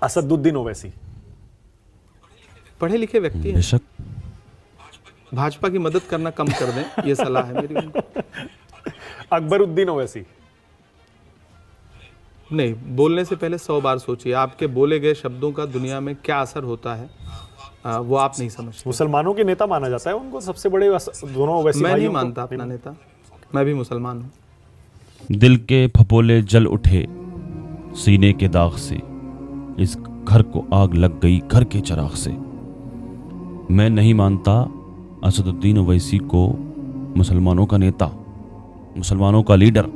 असदुद्दीन ओवैसी पढ़े लिखे व्यक्ति हैं, बेशक भाजपा की मदद करना कम कर दें, ये सलाह है मेरी उनको। अकबरुद्दीन ओवैसी नहीं, बोलने से पहले 100 बार सोचिए आपके बोले गए शब्दों का दुनिया में क्या असर होता है, वो आप नहीं समझते। मुसलमानों के नेता माना जाता है उनको, सबसे बड़े दोनों ओवैसी मैं नहीं भाइयों को। मानता अपना नेता, मैं भी मुसलमान हूँ। दिल के फपोले जल उठे सीने के दाग से, इस घर को आग लग गई घर के चिराग से। मैं नहीं मानता असदुद्दीन ओवैसी को मुसलमानों का नेता, मुसलमानों का लीडर।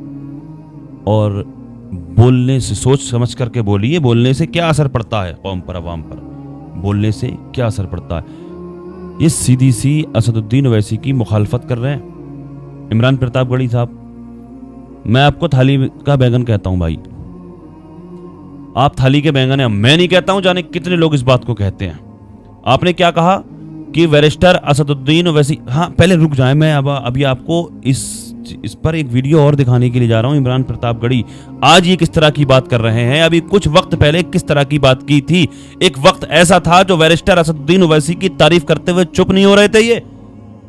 और बोलने से सोच समझ करके बोलिए, बोलने से क्या असर पड़ता है कौम पर, अवाम पर, बोलने से क्या असर पड़ता है। इस सीधी सी असदुद्दीन ओवैसी की मुखालफत कर रहे हैं इमरान प्रतापगढ़ी साहब। मैं आपको थाली का बैंगन कहता हूं भाई, आप थाली के बैंगन हैं, मैं नहीं कहता हूं। जाने कितने लोग इस बात को कहते हैं। आपने क्या कहा कि बैरिस्टर असदुद्दीन ओवैसी, हाँ पहले रुक जाए, मैं अब अभी आपको इस पर एक वीडियो और दिखाने के लिए जा रहा हूं। इमरान प्रतापगढ़ी आज ये किस तरह की बात कर रहे हैं, अभी कुछ वक्त पहले किस तरह की बात की थी। एक वक्त ऐसा था जो बैरिस्टर असदुद्दीन ओवैसी की तारीफ करते हुए चुप नहीं हो रहे थे ये,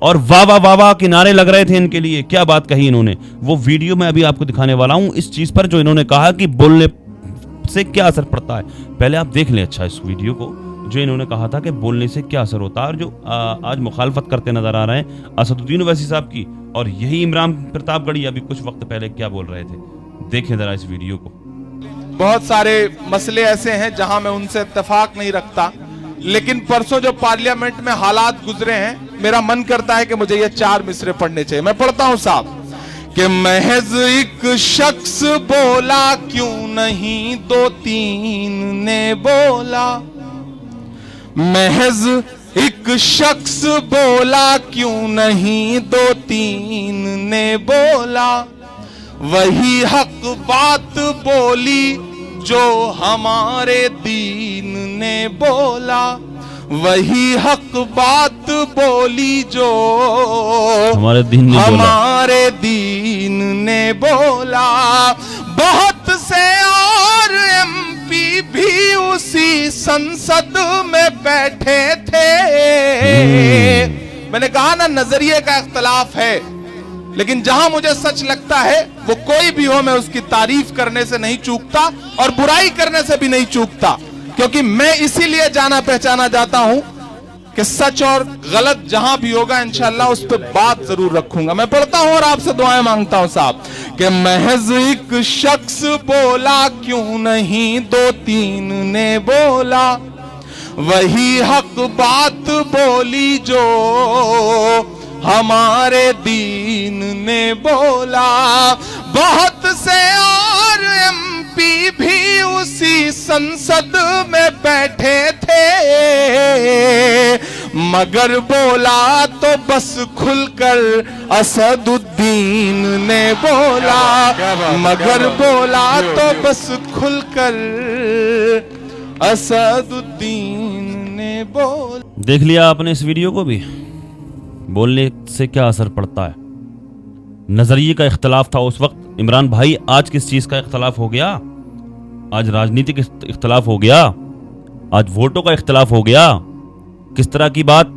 और वाह वाह वाह वाह किनारे लग रहे थे इनके लिए। क्या बात कही इन्होंने, वो वीडियो मैं अभी आपको दिखाने वाला हूं इस चीज पर, जो इन्होंने कहा कि बोलने से क्या असर पड़ता है। पहले आप देख लें अच्छा इस वीडियो को, जो इन्होंने कहा था कि बोलने से क्या असर होता है, और जो आज मुखालफत करते नजर आ रहे हैं असदुद्दीन ओवैसी साहब की, और यही इमरान प्रतापगढ़ी अभी कुछ वक्त पहले क्या बोल रहे थे। देखें जरा इस वीडियो को। बहुत सारे मसले ऐसे हैं जहां मैं उनसे इत्तेफाक नहीं रखता, लेकिन परसों जो पार्लियामेंट में हालात गुजरे हैं, मेरा मन करता है कि मुझे ये 4 मिसरे पढ़ने चाहिए। मैं पढ़ता हूं साहब कि महज एक शख्स बोला क्यों नहीं 2-3 ने बोला, महज एक शख्स बोला क्यों नहीं 2-3 ने बोला, वही हक बात बोली जो हमारे दीन ने बोला, वही हक बात बोली जो हमारे दीन ने बोला, हमारे दीन ने बोला। बहुत से और एमपी भी उसी संसद में बैठे थे। मैंने कहा ना, नजरिए का इख्तलाफ है, लेकिन जहां मुझे सच लगता है वो कोई भी हो, मैं उसकी तारीफ करने से नहीं चूकता और बुराई करने से भी नहीं चूकता, क्योंकि मैं इसीलिए जाना पहचाना जाता हूं कि सच और गलत जहां भी होगा इंशाअल्लाह उस पर बात जरूर रखूंगा। मैं पढ़ता हूं और आपसे दुआएं मांगता हूं साहब कि महज एक शख्स बोला क्यों नहीं 2-3 ने बोला, वही हक बात बोली जो हमारे दीन ने बोला। बहुत से और एमपी भी उसी संसद में बैठे थे, मगर बोला तो बस खुलकर असदुद्दीन ने बोला, मगर बोला तो बस खुलकर असदुद्दीन ने बोला। देख लिया आपने इस वीडियो को भी, बोलने से क्या असर पड़ता है। नजरिए का इख्तलाफ था उस वक्त इमरान भाई, आज किस चीज का इख्तलाफ हो गया, आज राजनीतिक इख्तलाफ हो गया, आज वोटों का इख्तलाफ हो गया। किस तरह की बात,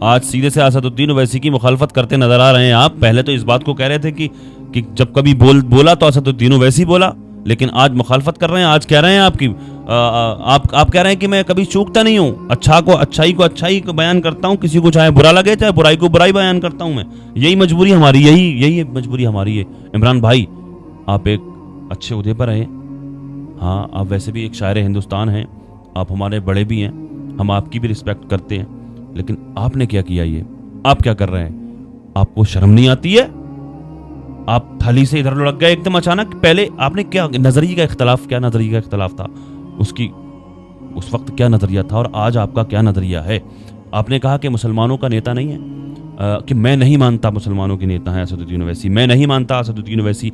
आज सीधे से असदुद्दीन ओवैसी की मुखालफत करते नजर आ रहे हैं आप। पहले तो इस बात को कह रहे थे कि जब कभी बोला तो असदुद्दीन ओवैसी बोला, लेकिन आज मुखालफत कर रहे हैं। आज कह रहे हैं आपकी आप कह रहे हैं कि मैं कभी चूकता नहीं हूं, अच्छाई को बयान करता हूं, किसी को चाहे बुरा लगे चाहे बुराई को बुराई बयान करता हूं मैं। यही मजबूरी हमारी, यही मजबूरी हमारी है। इमरान भाई आप एक अच्छे उहदे पर हैं, हाँ आप वैसे भी एक शायर हिंदुस्तान हैं, आप हमारे बड़े भी हैं, हम आपकी भी रिस्पेक्ट करते हैं, लेकिन आपने क्या किया, ये आप क्या कर रहे हैं, आपको शर्म नहीं आती है? आप थाली से इधर लग गए एकदम अचानक। पहले आपने क्या नजरिए का इख्तलाफ, क्या नजरिए का इख्तलाफ था, उसकी उस वक्त क्या नजरिया था और आज आपका क्या नजरिया है। आपने कहा कि मुसलमानों का नेता नहीं है, कि मैं नहीं मानता मुसलमानों के नेता हैं असदुद्दीन ओवैसी, मैं नहीं मानता असदुद्दीन ओवैसी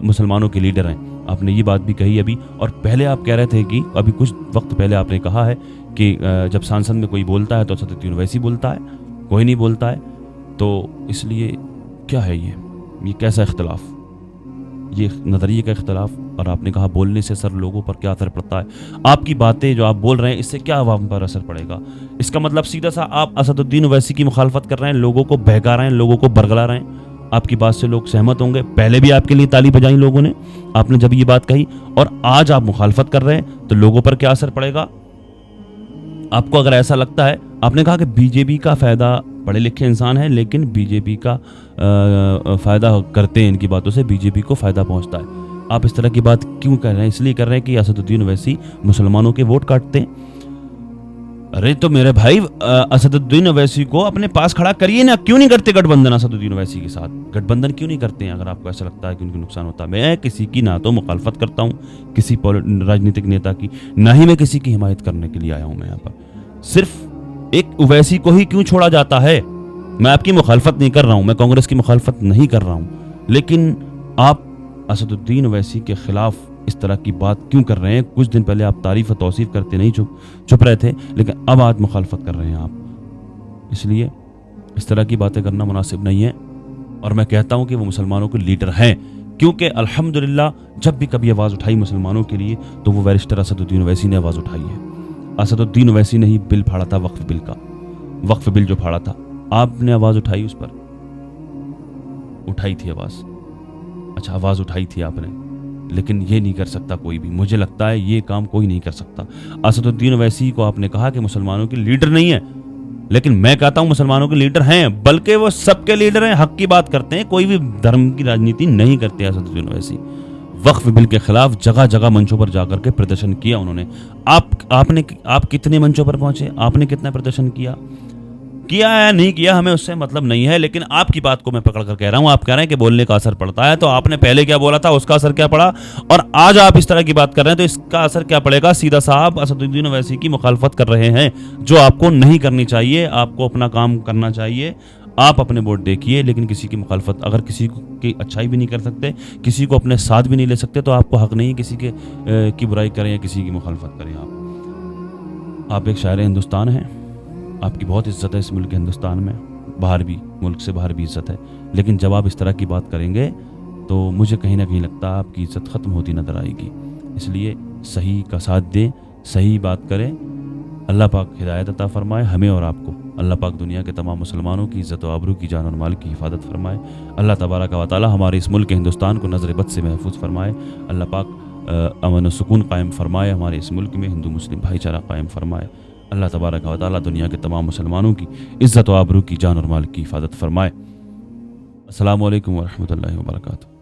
मुसलमानों के लीडर हैं। आपने ये बात भी कही अभी, और पहले आप कह रहे थे कि अभी कुछ वक्त पहले आपने कहा है कि जब सांसद में कोई बोलता है तो असदुद्दीन ओवैसी बोलता है, कोई नहीं बोलता है। तो इसलिए क्या है ये कैसा इख्तलाफ? ये नज़रिए का इख्तलाफ, और आपने कहा बोलने से सर लोगों पर क्या असर पड़ता है, आपकी बातें जो आप बोल रहे हैं इससे क्या आवाम पर असर पड़ेगा? इसका मतलब सीधा सा आप असदुद्दीन ओवैसी की मुखालफत कर रहे हैं, लोगों को बहका रहे हैं, लोगों को बरगला रहे हैं। आपकी बात से लोग सहमत होंगे, पहले भी आपके लिए ताली बजाई लोगों ने, आपने जब ये बात कही, और आज आप मुखालफत कर रहे हैं तो लोगों पर क्या असर पड़ेगा? आपको अगर ऐसा लगता है, आपने कहा कि बीजेपी का फ़ायदा, पढ़े लिखे इंसान है लेकिन बीजेपी का फ़ायदा करते हैं, इनकी बातों से बीजेपी को फ़ायदा पहुंचता है, आप इस तरह की बात क्यों कर रहे हैं? इसलिए कर रहे हैं कि असदुद्दीन ओवैसी मुसलमानों के वोट काटते हैं। अरे तो मेरे भाई असदुद्दीन ओवैसी को अपने पास खड़ा करिए ना, क्यों नहीं करते गठबंधन असदुद्दीन ओवैसी के साथ? गठबंधन क्यों नहीं करते हैं अगर आपको ऐसा लगता है कि उनको नुकसान होता है? मैं किसी की ना तो मुखालफत करता हूँ किसी राजनीतिक नेता की, ना ही मैं किसी की हिमायत करने के लिए आया हूँ। मैं यहाँ पर सिर्फ एक ओवैसी को ही क्यों छोड़ा जाता है? मैं आपकी मुखालफत नहीं कर रहा हूँ, मैं कांग्रेस की मुखालफत नहीं कर रहा हूँ, लेकिन आप असदुद्दीन ओवैसी के खिलाफ इस तरह की बात क्यों कर रहे हैं? कुछ दिन पहले आप तारीफ और तौसीफ करते नहीं चुप रहे थे, लेकिन अब आज मुखालफत कर रहे हैं आप। इसलिए इस तरह की बातें करना मुनासिब नहीं है। और मैं कहता हूं कि वो मुसलमानों के लीडर हैं, क्योंकि अल्हम्दुलिल्लाह जब भी कभी आवाज़ उठाई मुसलमानों के लिए तो वो बैरिस्टर असदुद्दीन ओवैसी ने आवाज़ उठाई है। असदुद्दीन ओवैसी ने ही बिल फाड़ा था, वक्फ बिल का, वक्फ बिल जो फाड़ा था, आपने आवाज़ उठाई, उस पर उठाई थी आवाज़। अच्छा, आवाज़ उठाई थी आपने, लेकिन ये नहीं कर सकता कोई भी, मुझे लगता है ये काम कोई नहीं कर सकता। असदुद्दीन ओवैसी को आपने कहा कि मुसलमानों के लीडर नहीं है, लेकिन मैं कहता हूं मुसलमानों के लीडर हैं, बल्कि वो सबके लीडर हैं, हक की बात करते हैं, कोई भी धर्म की राजनीति नहीं करते असदुद्दीन ओवैसी। वक्फ बिल के खिलाफ जगह जगह मंचों पर जाकर के प्रदर्शन किया उन्होंने। आप कितने मंचों पर पहुंचे? आपने कितना प्रदर्शन किया या नहीं किया, हमें उससे मतलब नहीं है, लेकिन आपकी बात को मैं पकड़ कर कह रहा हूं। आप कह रहे हैं कि बोलने का असर पड़ता है, तो आपने पहले क्या बोला था, उसका असर क्या पड़ा, और आज आप इस तरह की बात कर रहे हैं तो इसका असर क्या पड़ेगा? सीधा साहब असदुद्दीन ओवैसी की मुखालफत कर रहे हैं, जो आपको नहीं करनी चाहिए। आपको अपना काम करना चाहिए, आप अपने वोट देखिए, लेकिन किसी की मुखालफत, अगर किसी की अच्छाई भी नहीं कर सकते, किसी को अपने साथ भी नहीं ले सकते, तो आपको हक नहीं किसी की बुराई करें या किसी की मुखालफत करें। आप एक शायर हिंदुस्तान हैं, आपकी बहुत इज्जत है इस मुल्क हिंदुस्तान में, बाहर भी, मुल्क से बाहर भी इज्जत है, लेकिन जब आप इस तरह की बात करेंगे तो मुझे कहीं ना कहीं लगता है आपकी इज्जत ख़त्म होती नज़र आएगी। इसलिए सही का साथ दें, सही बात करें। अल्लाह पाक हिदायत अता फरमाए हमें और आपको। अल्लाह पाक दुनिया के तमाम मुसलमानों की इज़्ज़त व आबरू की, जान और माल की हिफाजत फरमाए। अल्लाह तबारक व तआला हमारे इस मुल्क हिंदुस्तान को नज़र बद से महफूज फरमाए। अल्लाह पाक अमन व सुकून कायम फरमाए, हमारे इस मुल्क में हिंदू मुस्लिम भाईचारा कायम फरमाए। अल्लाह तबारक व तआला दुनिया के तमाम मुसलमानों की इज़्ज़त व आबरू की, जान और माल की हिफाजत फरमाए। अस्सलामु अलैकुम व रहमतुल्लाहि व बरकातुहू।